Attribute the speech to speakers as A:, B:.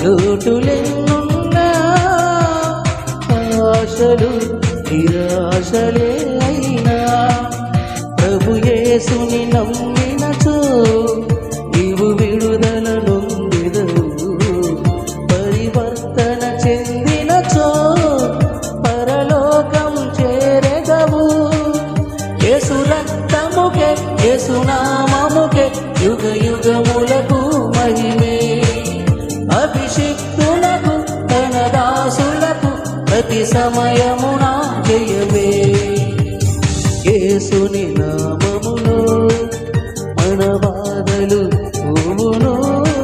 A: లోటులెన్నున్నా ఆశలు నిరాశలే అయినా ప్రభు యేసుని నమ్మినచో నీవు విడుదల నొందెదవు. పరివర్తన చెందినచో పరలోకం చేరెదవు. యేసు రక్తముకే యేసు నామముకే యుగ యుగములకు మహిమే. అభిషిక్తులకు తన దాసులకు ప్రతి సమయమున జయమే. యేసుని